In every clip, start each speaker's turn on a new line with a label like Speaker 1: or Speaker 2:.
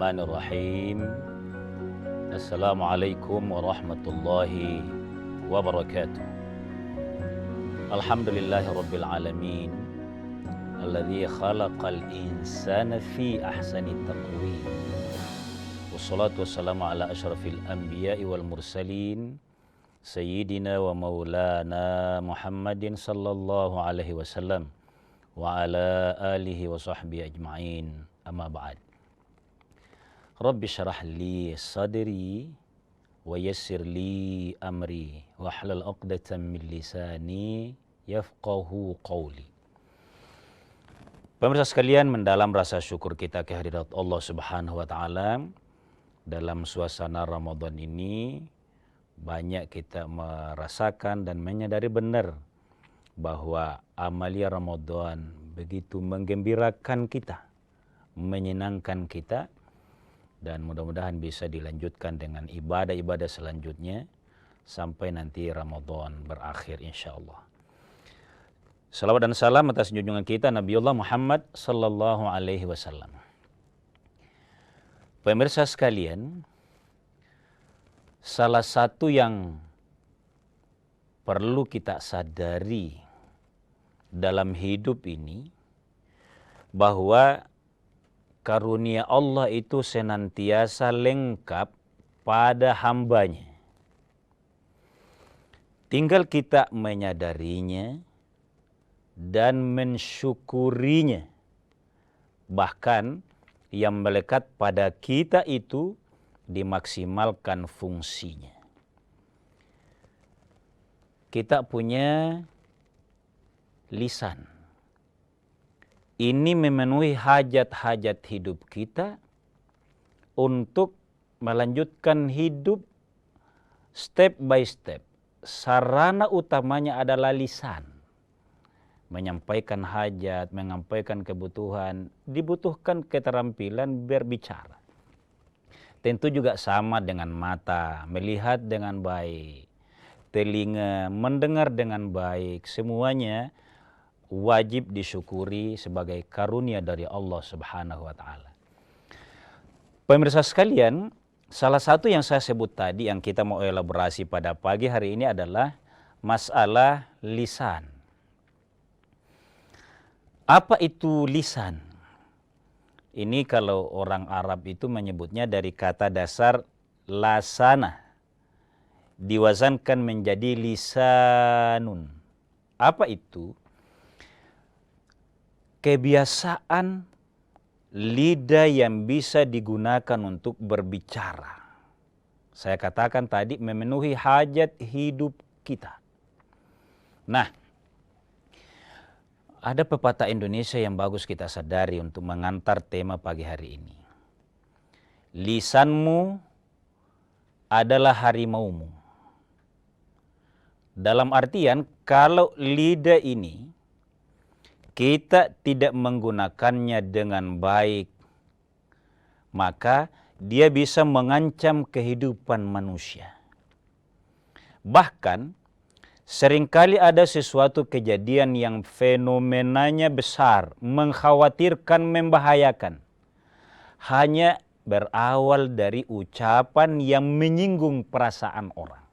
Speaker 1: Bismillahirrahmanirrahim. Assalamualaikum warahmatullahi wabarakatuh. Alhamdulillahi rabbil alamin, alladzi khalaqal insana fi ahsani taqwim. Wassalatu wassalamu ala asyrafil anbiya'i wal mursalin, sayyidina wa maulana Muhammadin sallallahu alaihi wasallam wa ala alihi wa sahbihi ajma'in. Amma ba'd. Rabbi syarah li sadri wa yassir li amri wahlul 'uqdatam min lisani yafqahu qawli. Pemirsa sekalian, mendalam rasa syukur kita kehadirat Allah Subhanahu wa taala dalam suasana Ramadan ini, banyak kita merasakan dan menyadari benar bahwa amalia Ramadan begitu menggembirakan kita, menyenangkan kita, dan mudah-mudahan bisa dilanjutkan dengan ibadah-ibadah selanjutnya sampai nanti Ramadan berakhir insyaallah. Salawat dan salam atas junjungan kita Nabiullah Muhammad sallallahu alaihi wasallam. Pemirsa sekalian, salah satu yang perlu kita sadari dalam hidup ini bahwa karunia Allah itu senantiasa lengkap pada hambanya. Tinggal kita menyadarinya dan mensyukurinya. Bahkan yang melekat pada kita itu dimaksimalkan fungsinya. Kita punya lisan. Ini memenuhi hajat-hajat hidup kita untuk melanjutkan hidup step by step. Sarana utamanya adalah lisan. Menyampaikan hajat, menyampaikan kebutuhan, dibutuhkan keterampilan berbicara. Tentu juga sama dengan mata, melihat dengan baik, telinga, mendengar dengan baik, semuanya wajib disyukuri sebagai karunia dari Allah Subhanahu wa taala. Pemirsa sekalian, salah satu yang saya sebut tadi yang kita mau elaborasi pada pagi hari ini adalah masalah lisan. Apa itu lisan? Ini kalau orang Arab itu menyebutnya dari kata dasar lasana, diwazankan menjadi lisanun. Apa itu? Kebiasaan lidah yang bisa digunakan untuk berbicara. Saya katakan tadi memenuhi hajat hidup kita. Nah, ada pepatah Indonesia yang bagus kita sadari untuk mengantar tema pagi hari ini. Lisanmu adalah harimaumu. Dalam artian, kalau lidah ini kita tidak menggunakannya dengan baik, maka dia bisa mengancam kehidupan manusia. Bahkan, seringkali ada sesuatu kejadian yang fenomenanya besar, mengkhawatirkan, membahayakan. Hanya berawal dari ucapan yang menyinggung perasaan orang.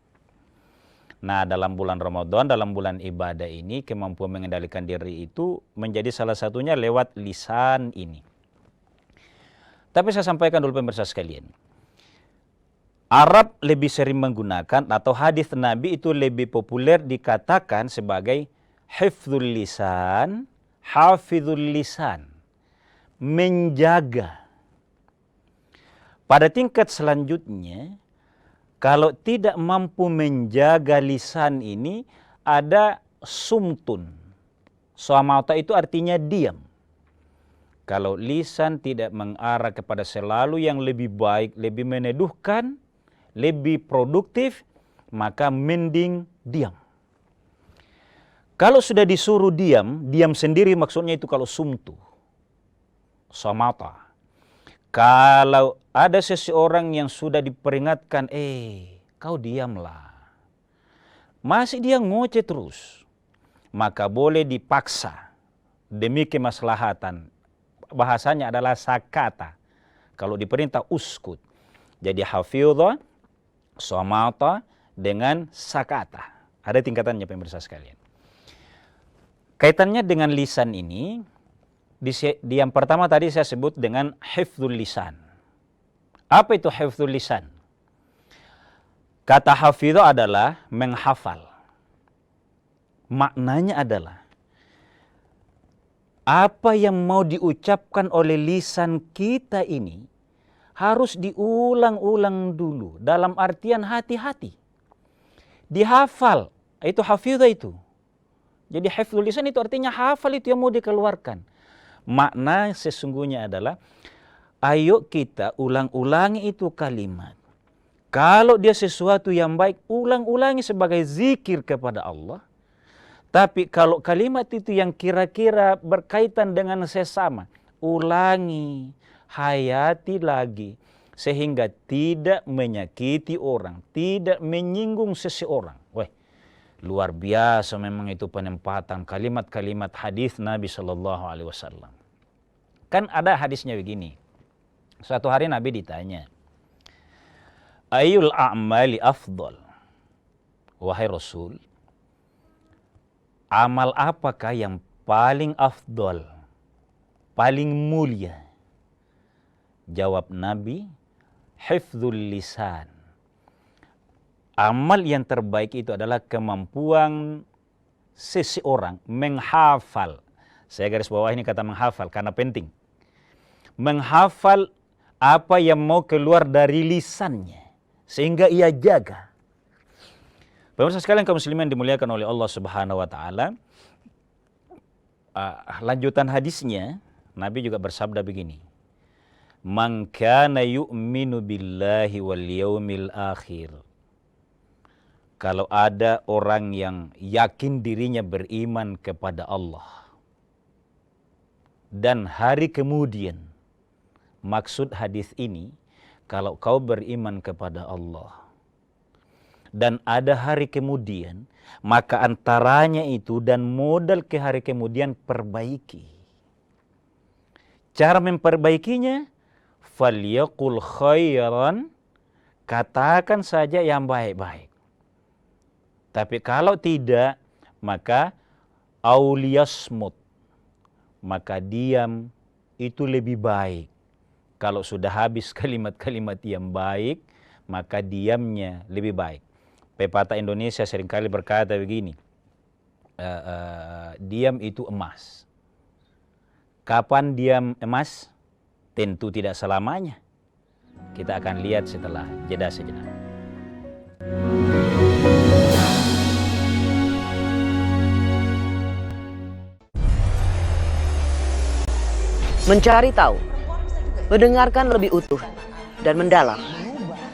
Speaker 1: Nah, dalam bulan Ramadan, dalam bulan ibadah ini, kemampuan mengendalikan diri itu menjadi salah satunya lewat lisan ini. Tapi saya sampaikan dulu pemirsa sekalian. Arab lebih sering menggunakan atau hadis Nabi itu lebih populer dikatakan sebagai hifdzul lisan, hafizul lisan. Menjaga. Pada tingkat selanjutnya, kalau tidak mampu menjaga lisan ini, ada sumtun. Samata itu artinya diam. Kalau lisan tidak mengarah kepada selalu yang lebih baik, lebih meneduhkan, lebih produktif, maka mending diam. Kalau sudah disuruh diam, diam sendiri maksudnya itu kalau sumtu. Samata. Kalau ada seseorang yang sudah diperingatkan, kau diamlah. Masih dia ngoceh terus. Maka boleh dipaksa demi kemaslahatan. Bahasanya adalah sakata. Kalau diperintah uskut. Jadi hafidha, somata dengan sakata. Ada tingkatannya pemirsa sekalian. Kaitannya dengan lisan ini, di yang pertama tadi saya sebut dengan hifdzul lisan. Apa itu hifdzul lisan? Kata hafidha adalah menghafal. Maknanya adalah apa yang mau diucapkan oleh lisan kita ini harus diulang-ulang dulu. Dalam artian hati-hati. Dihafal. Itu hafidha itu. Jadi hifdzul lisan itu artinya hafal itu yang mau dikeluarkan. Makna sesungguhnya adalah ayo kita ulang-ulangi itu kalimat. Kalau dia sesuatu yang baik, ulang-ulangi sebagai zikir kepada Allah. Tapi kalau kalimat itu yang kira-kira berkaitan dengan sesama, ulangi, hayati lagi. Sehingga tidak menyakiti orang, tidak menyinggung seseorang. Weh, luar biasa memang itu penempatan kalimat-kalimat hadis Nabi SAW. Kan ada hadisnya begini. Suatu hari Nabi ditanya, Ayul a'mali afdal? Wahai Rasul, amal apakah yang paling afdal, paling mulia? Jawab Nabi, hifdzul lisan. Amal yang terbaik itu adalah kemampuan seseorang menghafal. Saya garis bawah ini kata menghafal karena penting. Menghafal apa yang mau keluar dari lisannya sehingga ia jaga. Pemirsa sekalian kaum muslimin dimuliakan oleh Allah Subhanahu wa taala. Lanjutan hadisnya Nabi juga bersabda begini. Man kana yu'minu billahi wal yaumil akhir. Kalau ada orang yang yakin dirinya beriman kepada Allah dan hari kemudian, maksud hadis ini, kalau kau beriman kepada Allah dan ada hari kemudian, maka antaranya itu dan modal ke hari kemudian perbaiki. Cara memperbaikinya, falyaqul khairan, katakan saja yang baik-baik. Tapi kalau tidak, maka auliyasmut, maka diam itu lebih baik. Kalau sudah habis kalimat-kalimat yang baik, maka diamnya lebih baik. Pepatah Indonesia seringkali berkata begini, diam itu emas. Kapan diam emas? Tentu tidak selamanya. Kita akan lihat setelah jeda sejenak.
Speaker 2: Mencari tahu, mendengarkan lebih utuh dan mendalam,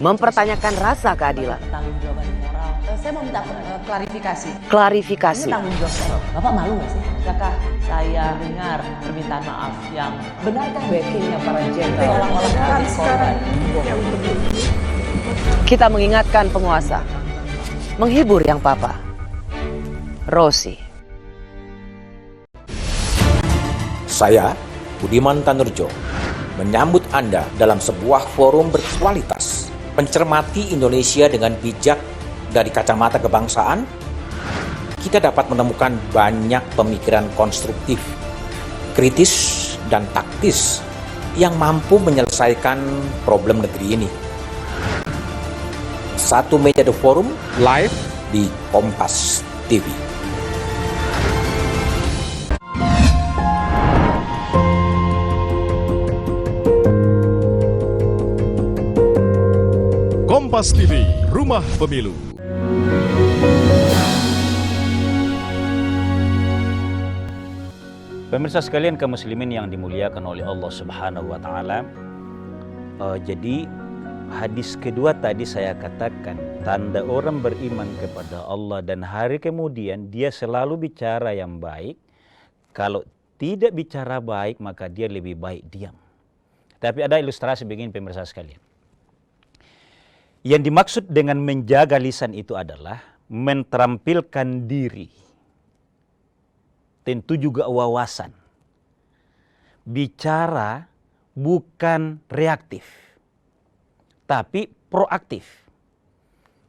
Speaker 2: mempertanyakan rasa keadilan.
Speaker 3: Tanggung jawaban moral. Saya mau minta klarifikasi.
Speaker 2: Klarifikasi.
Speaker 3: Ini tanggung jawab. Bapak malu nggak sih? Apakah saya dengar permintaan maaf yang benarkah backingnya para jenderal seolah-olah menjadi korban?
Speaker 2: Kita mengingatkan penguasa, menghibur yang papa. Rosi.
Speaker 4: Saya, Budiman Tanurjo, menyambut Anda dalam sebuah forum berkualitas. Mencermati Indonesia dengan bijak dari kacamata kebangsaan, kita dapat menemukan banyak pemikiran konstruktif, kritis, dan taktis yang mampu menyelesaikan problem negeri ini. Satu meja The Forum live di Kompas TV.
Speaker 5: Kompas TV, Rumah Pemilu.
Speaker 1: Pemirsa sekalian kaum muslimin yang dimuliakan oleh Allah Subhanahu wa taala. Jadi hadis kedua tadi saya katakan, tanda orang beriman kepada Allah dan hari kemudian dia selalu bicara yang baik. Kalau tidak bicara baik, maka dia lebih baik diam. Tapi ada ilustrasi begini pemirsa sekalian. Yang dimaksud dengan menjaga lisan itu adalah menterampilkan diri. Tentu juga wawasan. Bicara bukan reaktif, tapi proaktif.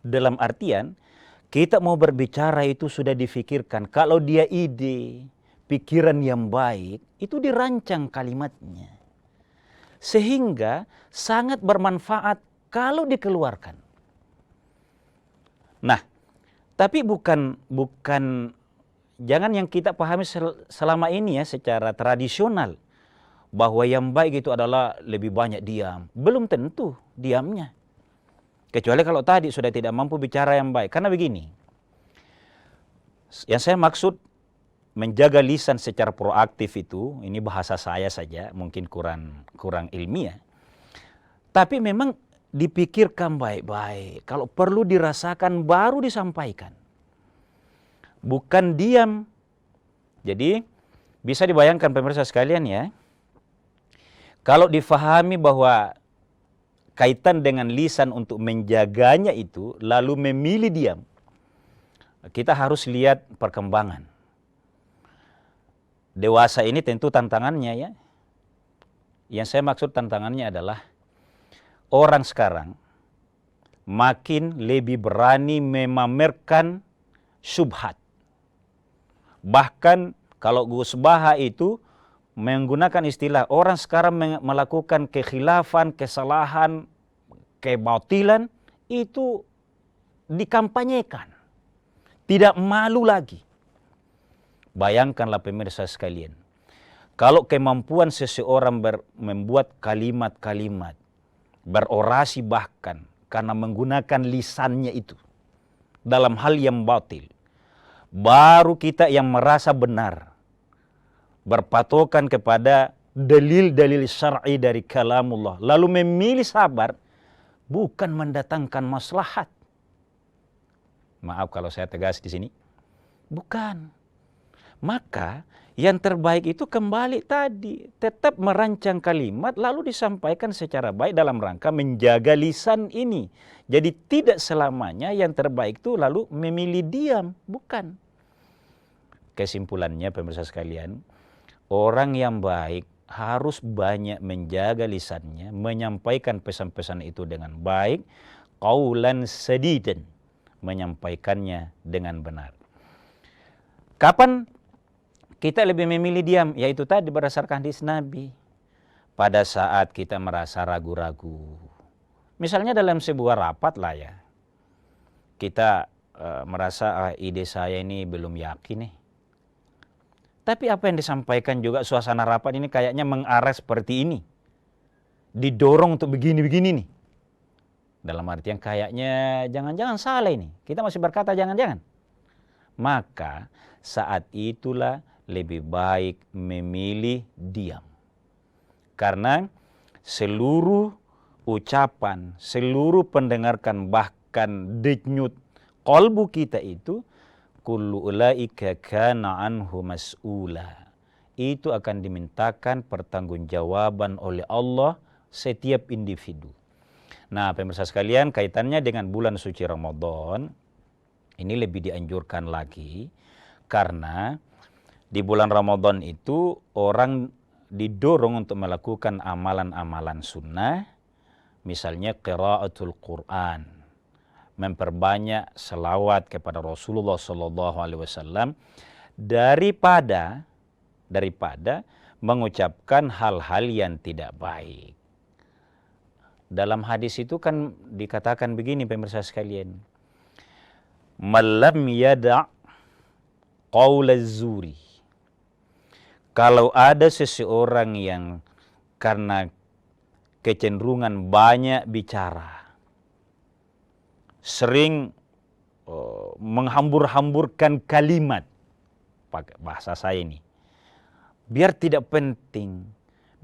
Speaker 1: Dalam artian, kita mau berbicara itu sudah difikirkan. Kalau dia ide, pikiran yang baik, itu dirancang kalimatnya. Sehingga sangat bermanfaat kalau dikeluarkan. Nah, tapi bukan jangan yang kita pahami selama ini ya secara tradisional, bahwa yang baik itu adalah lebih banyak diam. Belum tentu diamnya. Kecuali kalau tadi sudah tidak mampu bicara yang baik. Karena begini, yang saya maksud menjaga lisan secara proaktif itu, ini bahasa saya saja, mungkin kurang ilmiah. Tapi memang dipikirkan baik-baik. Kalau perlu dirasakan baru disampaikan. Bukan diam. Jadi bisa dibayangkan pemirsa sekalian ya, kalau difahami bahwa kaitan dengan lisan untuk menjaganya itu, lalu memilih diam, kita harus lihat perkembangan. Dewasa ini tentu tantangannya ya. Yang saya maksud tantangannya adalah orang sekarang makin lebih berani memamerkan syubhat. Bahkan kalau Gus Baha itu menggunakan istilah orang sekarang melakukan kekhilafan, kesalahan, kebatilan itu dikampanyekan. Tidak malu lagi. Bayangkanlah pemirsa sekalian, kalau kemampuan seseorang membuat kalimat-kalimat, berorasi bahkan karena menggunakan lisannya itu dalam hal yang batil, baru kita yang merasa benar, berpatokan kepada dalil-dalil syar'i dari kalamullah, lalu memilih sabar, bukan mendatangkan maslahat. Maaf kalau saya tegas di sini. Bukan. Maka yang terbaik itu kembali tadi, tetap merancang kalimat lalu disampaikan secara baik dalam rangka menjaga lisan ini. Jadi tidak selamanya yang terbaik itu lalu memilih diam, bukan. Kesimpulannya pemirsa sekalian, orang yang baik harus banyak menjaga lisannya, menyampaikan pesan-pesan itu dengan baik, qaulan sadidan, menyampaikannya dengan benar. Kapan kita lebih memilih diam? Yaitu tadi berdasarkan hadis Nabi. Pada saat kita merasa ragu-ragu. Misalnya dalam sebuah rapat lah ya. Kita merasa ide saya ini belum yakin nih. Tapi apa yang disampaikan juga suasana rapat ini kayaknya mengarah seperti ini. Didorong untuk begini-begini nih. Dalam artian kayaknya jangan-jangan salah ini. Kita masih berkata jangan-jangan. Maka saat itulah lebih baik memilih diam. Karena seluruh ucapan, seluruh pendengarkan bahkan denyut qalbu kita itu, kullu ulaika kana anhu mas'ula. Itu akan dimintakan pertanggungjawaban oleh Allah setiap individu. Nah, pemirsa sekalian, kaitannya dengan bulan suci Ramadan, ini lebih dianjurkan lagi karena di bulan Ramadan itu orang didorong untuk melakukan amalan-amalan sunnah, misalnya qiraatul Quran, memperbanyak selawat kepada Rasulullah SAW daripada mengucapkan hal-hal yang tidak baik. Dalam hadis itu kan dikatakan begini pemirsa sekalian, malam yada' qaulaz zuri. Kalau ada seseorang yang karena kecenderungan banyak bicara, sering menghambur-hamburkan kalimat, pakai bahasa saya ini, biar tidak penting,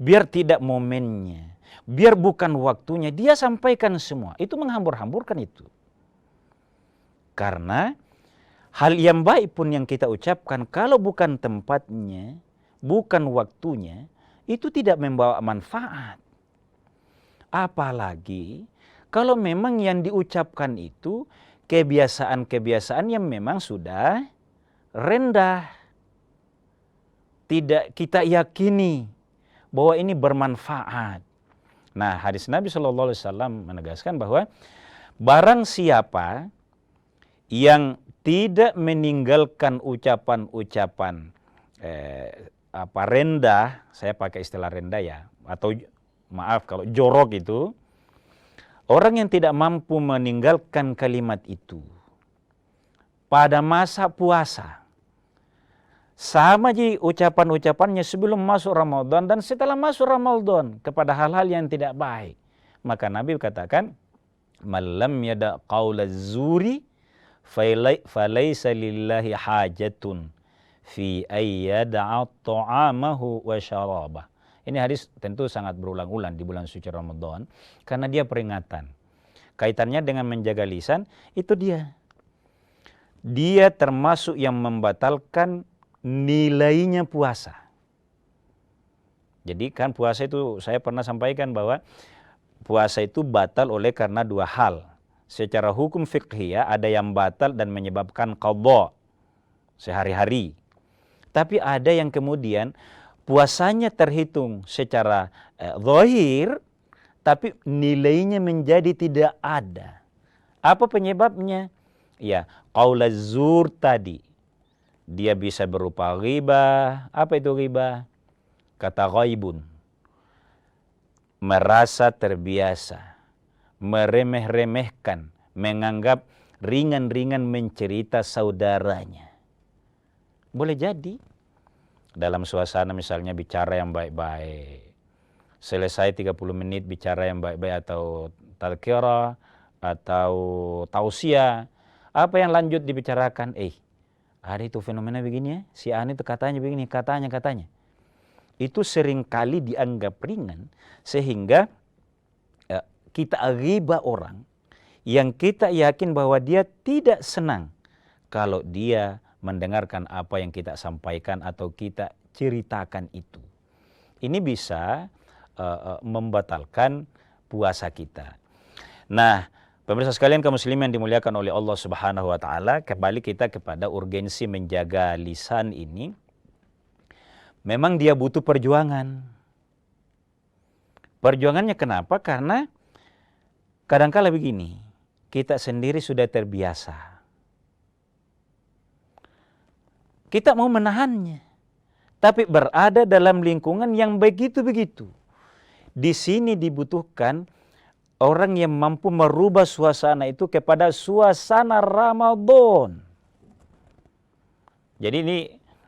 Speaker 1: biar tidak momennya, biar bukan waktunya, dia sampaikan semua. Itu menghambur-hamburkan itu. Karena hal yang baik pun yang kita ucapkan, kalau bukan tempatnya, bukan waktunya, itu tidak membawa manfaat. Apalagi kalau memang yang diucapkan itu kebiasaan-kebiasaan yang memang sudah rendah. Tidak kita yakini bahwa ini bermanfaat. Nah, hadis Nabi SAW menegaskan bahwa barang siapa yang tidak meninggalkan ucapan-ucapan rendah, saya pakai istilah rendah ya, atau maaf kalau jorok itu, orang yang tidak mampu meninggalkan kalimat itu pada masa puasa, sama aja ucapan-ucapannya sebelum masuk Ramadan dan setelah masuk Ramadan kepada hal-hal yang tidak baik. Maka Nabi katakan, "Malam yada qaulaz zuri falaysa lillahi hajatun fi ayyada'a ta'amahu wa syarabah." Ini hadis tentu sangat berulang-ulang di bulan suci Ramadan karena dia peringatan. Kaitannya dengan menjaga lisan, itu dia. Dia termasuk yang membatalkan nilainya puasa. Jadi kan puasa itu saya pernah sampaikan bahwa puasa itu batal oleh karena dua hal. Secara hukum fiqhiyah ada yang batal dan menyebabkan qadha sehari-hari. Tapi ada yang kemudian puasanya terhitung secara zahir tapi nilainya menjadi tidak ada. Apa penyebabnya? Ya, qaulaz zur tadi. Dia bisa berupa ghibah. Apa itu ghibah? Kata ghaibun. Merasa terbiasa, meremeh-remehkan, menganggap ringan-ringan mencerita saudaranya. Boleh jadi dalam suasana misalnya bicara yang baik-baik. Selesai 30 menit bicara yang baik-baik atau tadhkirah atau tausiah. Apa yang lanjut dibicarakan? Ada itu fenomena begini ya, si Ani itu katanya begini, katanya. Itu seringkali dianggap ringan sehingga kita ghibah orang yang kita yakin bahwa dia tidak senang kalau dia mendengarkan apa yang kita sampaikan atau kita ceritakan itu. Ini bisa membatalkan puasa kita. Nah, pemirsa sekalian kaum muslimin yang dimuliakan oleh Allah Subhanahu wa taala, kembali kita kepada urgensi menjaga lisan ini. Memang dia butuh perjuangan. Perjuangannya kenapa? Karena kadang-kala begini, kita sendiri sudah terbiasa. Kita mau menahannya, tapi berada dalam lingkungan yang begitu-begitu. Di sini dibutuhkan orang yang mampu merubah suasana itu kepada suasana Ramadan. Jadi ini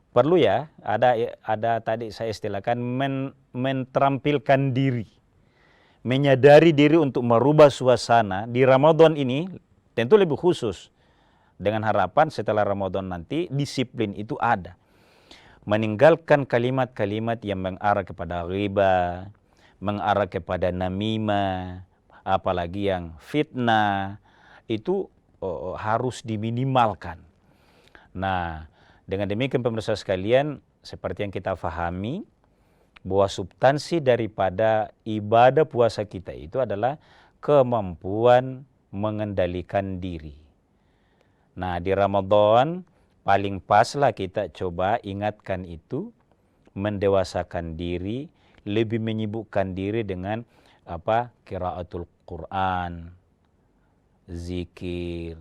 Speaker 1: perlu ya, ada tadi saya istilahkan menterampilkan diri. Menyadari diri untuk merubah suasana di Ramadan ini tentu lebih khusus. Dengan harapan setelah Ramadan nanti disiplin itu ada. Meninggalkan kalimat-kalimat yang mengarah kepada ghibah, mengarah kepada namimah, apalagi yang fitnah, itu harus diminimalkan. Nah, dengan demikian pemirsa sekalian, seperti yang kita fahami, bahwa substansi daripada ibadah puasa kita itu adalah kemampuan mengendalikan diri. Nah, di Ramadan paling paslah kita coba ingatkan itu, mendewasakan diri, lebih menyibukkan diri dengan qiraatul Quran, zikir,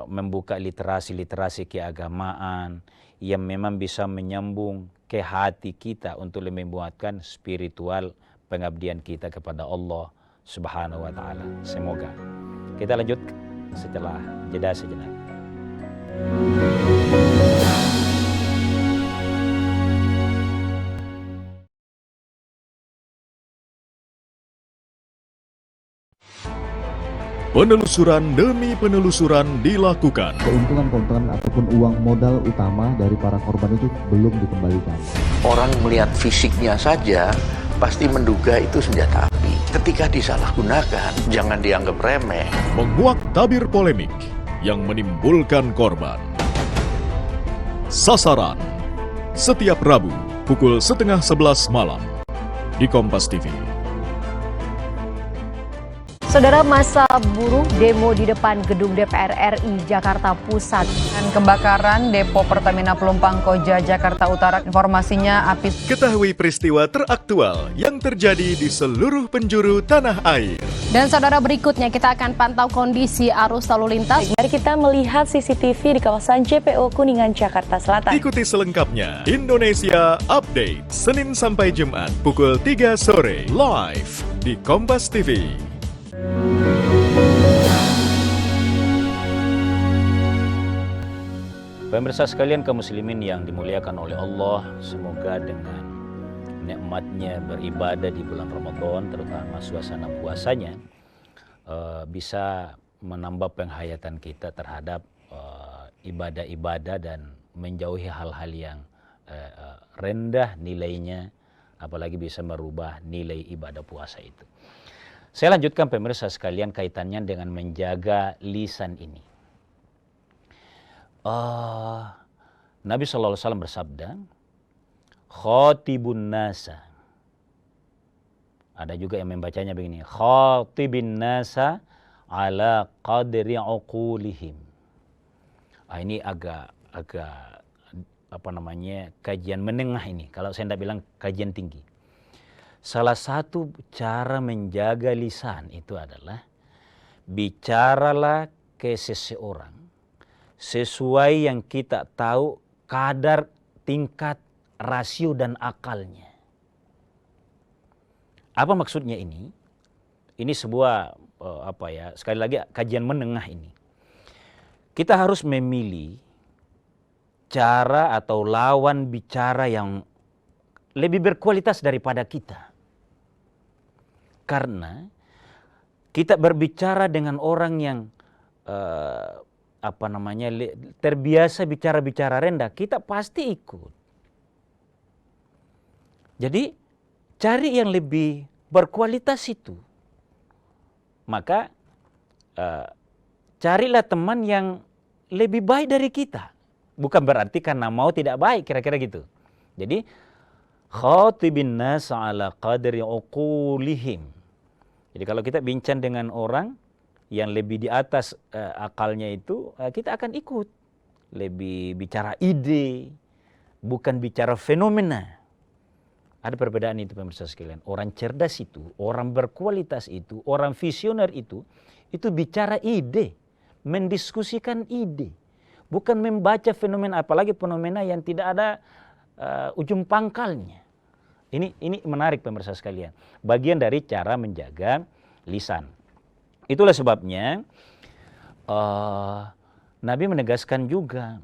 Speaker 1: membuka literasi-literasi keagamaan yang memang bisa menyambung ke hati kita untuk membuatkan spiritual pengabdian kita kepada Allah Subhanahu wa taala. Semoga kita lanjut setelah jeda sejenak.
Speaker 5: Penelusuran demi penelusuran dilakukan.
Speaker 6: Keuntungan ataupun uang modal utama dari para korban itu belum dikembalikan.
Speaker 4: Orang melihat fisiknya saja pasti menduga itu senjata api. Ketika disalahgunakan, jangan dianggap remeh.
Speaker 5: Menguak tabir polemik yang menimbulkan korban. Sasaran setiap Rabu pukul 10:30 malam di Kompas TV.
Speaker 7: Saudara, massa buruh demo di depan gedung DPR RI Jakarta Pusat.
Speaker 8: Dan kebakaran depo Pertamina Pelumpang Koja Jakarta Utara. Informasinya api.
Speaker 5: Ketahui peristiwa teraktual yang terjadi di seluruh penjuru tanah air.
Speaker 7: Dan saudara, berikutnya kita akan pantau kondisi arus lalu lintas.
Speaker 9: Mari kita melihat CCTV di kawasan JPO Kuningan, Jakarta Selatan.
Speaker 5: Ikuti selengkapnya Indonesia Update, Senin sampai Jumat pukul 3 sore, live di Kompas TV.
Speaker 1: Pemirsa sekalian kaum muslimin yang dimuliakan oleh Allah, semoga dengan nikmatnya beribadah di bulan Ramadan, terutama suasana puasanya, bisa menambah penghayatan kita terhadap ibadah-ibadah dan menjauhi hal-hal yang rendah nilainya, apalagi bisa merubah nilai ibadah puasa itu. Saya lanjutkan pemirsa sekalian kaitannya dengan menjaga lisan ini. Nabi SAW bersabda, khatibun nasa. Ada juga yang membacanya begini, khatibin nasa ala qadri uqulihim. Ini agak kajian menengah ini. Kalau saya tidak bilang kajian tinggi. Salah satu cara menjaga lisan itu adalah bicaralah ke seseorang sesuai yang kita tahu kadar tingkat rasio dan akalnya. Apa maksudnya ini? Ini sebuah sekali lagi kajian menengah ini. Kita harus memilih cara atau lawan bicara yang lebih berkualitas daripada kita. Karena kita berbicara dengan orang yang terbiasa bicara-bicara rendah, kita pasti ikut. Jadi cari yang lebih berkualitas itu. Maka carilah teman yang lebih baik dari kita. Bukan berarti karena mau tidak baik, kira-kira gitu. Jadi khatibin nas ala qadri uqulihim. Jadi kalau kita bincang dengan orang yang lebih di atas akalnya itu, kita akan ikut. Lebih bicara ide, bukan bicara fenomena. Ada perbedaan itu pemirsa sekalian. Orang cerdas itu, orang berkualitas itu, orang visioner itu bicara ide, mendiskusikan ide. Bukan membaca fenomena, apalagi fenomena yang tidak ada ujung pangkalnya. Ini menarik pemirsa sekalian. Bagian dari cara menjaga lisan. Itulah sebabnya Nabi menegaskan juga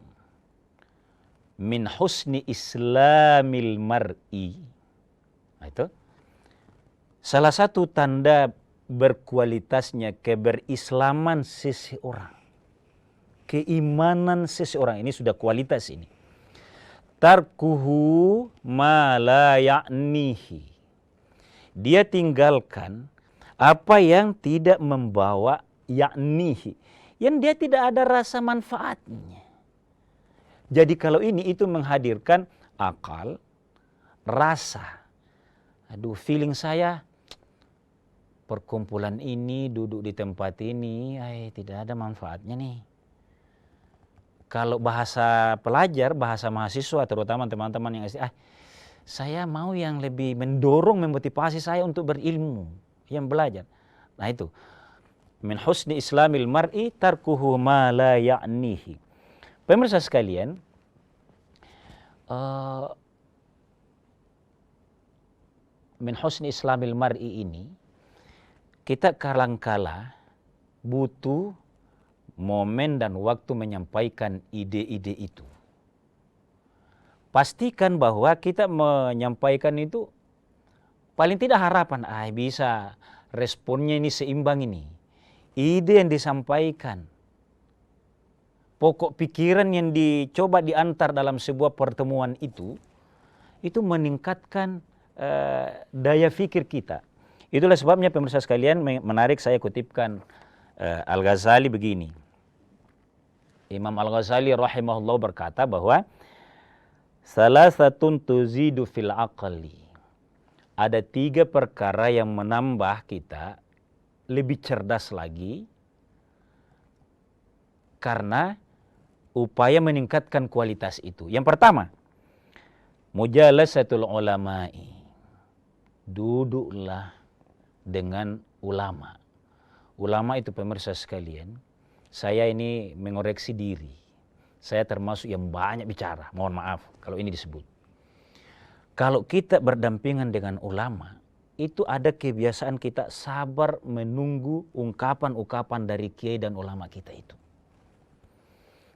Speaker 1: min husni islamil mar'i. Nah, itu salah satu tanda berkualitasnya keberislaman seseorang. Keimanan seseorang ini sudah kualitas ini. Tarkuhu ma la ya'nihi. Dia tinggalkan apa yang tidak membawa ya'nihi, yang dia tidak ada rasa manfaatnya. Jadi kalau itu menghadirkan akal, rasa. Aduh, feeling saya perkumpulan ini, duduk di tempat ini, tidak ada manfaatnya nih. Kalau bahasa pelajar, bahasa mahasiswa, terutama teman-teman yang saya mau yang lebih mendorong, memotivasi saya untuk berilmu, yang belajar. Nah itu, min husni islamil mar'i tarkuhu ma la ya'nihi. Pemirsa sekalian, min husni islamil mar'i ini, kita kadang-kala butuh momen dan waktu menyampaikan ide-ide itu. Pastikan bahwa kita menyampaikan itu paling tidak harapan, bisa responnya ini seimbang ini. Ide yang disampaikan, pokok pikiran yang dicoba diantar dalam sebuah pertemuan itu meningkatkan daya fikir kita. Itulah sebabnya pemirsa sekalian, menarik saya kutipkan Al-Ghazali begini. Imam Al-Ghazali rahimahullah berkata bahwa salasatun tuzidu fil aqli. Ada 3 perkara yang menambah kita lebih cerdas lagi karena upaya meningkatkan kualitas itu. Yang pertama, mujalasatul ulama'i. Duduklah dengan ulama. Ulama itu pemirsa sekalian, saya ini mengoreksi diri. Saya termasuk yang banyak bicara, mohon maaf kalau ini disebut. Kalau kita berdampingan dengan ulama, itu ada kebiasaan kita sabar menunggu ungkapan-ungkapan dari kiai dan ulama kita itu.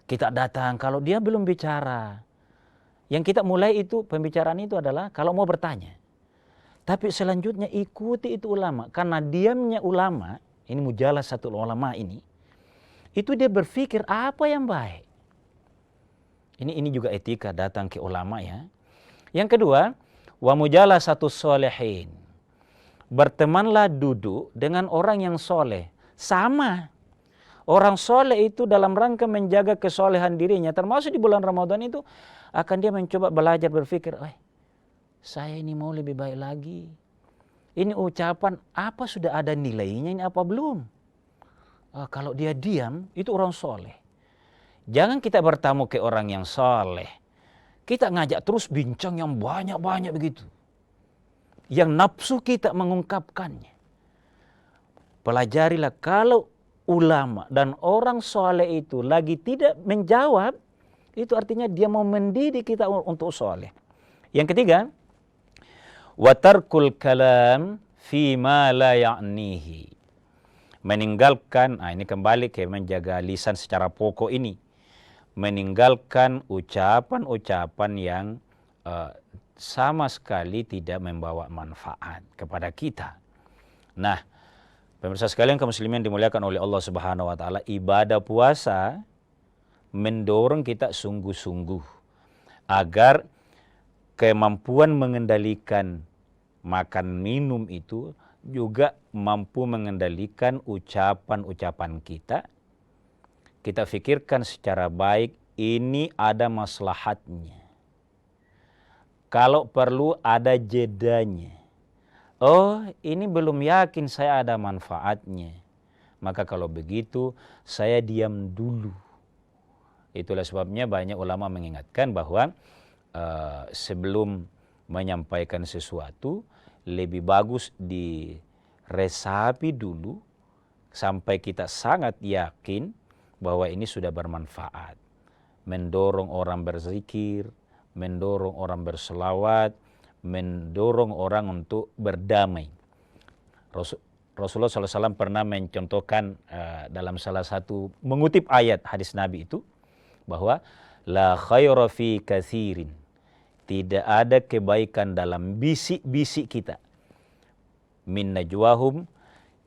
Speaker 1: Kita datang, kalau dia belum bicara, yang kita mulai itu, pembicaraan itu adalah kalau mau bertanya. Tapi selanjutnya ikuti itu ulama, karena diamnya ulama, ini mujalasatul ulama ini, itu dia berpikir apa yang baik. Ini juga etika datang ke ulama ya. Yang kedua, wa mujalasatus sholihin. Bertemanlah duduk dengan orang yang soleh. Sama. Orang soleh itu dalam rangka menjaga kesolehan dirinya, termasuk di bulan Ramadan itu, akan dia mencoba belajar berpikir, saya ini mau lebih baik lagi. Ini ucapan apa sudah ada nilainya, ini apa belum? Kalau dia diam, itu orang soleh. Jangan kita bertamu ke orang yang soleh. Kita ngajak terus bincang yang banyak-banyak begitu. Yang nafsu kita mengungkapkannya. Pelajarilah kalau ulama dan orang soleh itu lagi tidak menjawab, itu artinya dia mau mendidik kita untuk soleh. Yang ketiga, watarkul kalam fima la ya'nihi. Meninggalkan, ini kembali ke menjaga lisan secara pokok ini. Meninggalkan ucapan-ucapan yang sama sekali tidak membawa manfaat kepada kita. Nah, pemirsa sekalian kaum muslimin dimuliakan oleh Allah Subhanahu wa taala, ibadah puasa mendorong kita sungguh-sungguh agar kemampuan mengendalikan makan minum itu juga mampu mengendalikan ucapan-ucapan kita. Kita pikirkan secara baik, ini ada maslahatnya. Kalau perlu ada jedanya. Ini belum yakin saya ada manfaatnya. Maka kalau begitu saya diam dulu. Itulah sebabnya banyak ulama mengingatkan bahwa sebelum menyampaikan sesuatu, lebih bagus diresapi dulu sampai kita sangat yakin bahwa ini sudah bermanfaat. Mendorong orang berzikir, mendorong orang berselawat, mendorong orang untuk berdamai. Rasulullah SAW pernah mencontohkan dalam salah satu, mengutip ayat hadis Nabi itu, bahwa la khaira fi katsirin. Tidak ada kebaikan dalam bisik-bisik kita. Min najwahum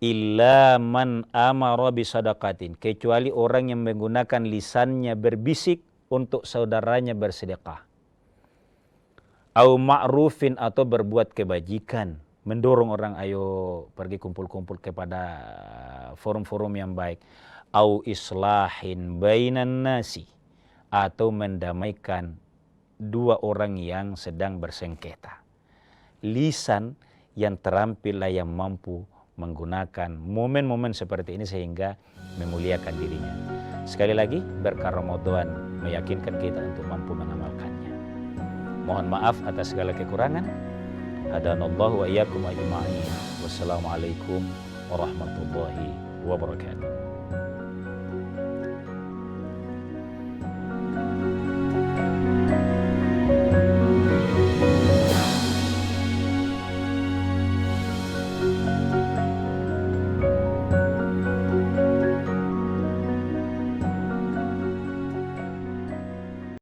Speaker 1: illa man amara bisadaqatin. Kecuali orang yang menggunakan lisannya berbisik untuk saudaranya bersedekah. Au ma'rufin, atau berbuat kebajikan. Mendorong orang ayo pergi kumpul-kumpul kepada forum-forum yang baik. Au islahin bainan nasi, atau mendamaikan dua orang yang sedang bersengketa. Lisan yang terampil lah yang mampu menggunakan momen-momen seperti ini sehingga memuliakan dirinya. Sekali lagi, berkah Ramadan meyakinkan kita untuk mampu mengamalkannya. Mohon maaf atas segala kekurangan. Hadanallahu wa iyyakum ajma'in. Wassalamualaikum warahmatullahi wabarakatuh.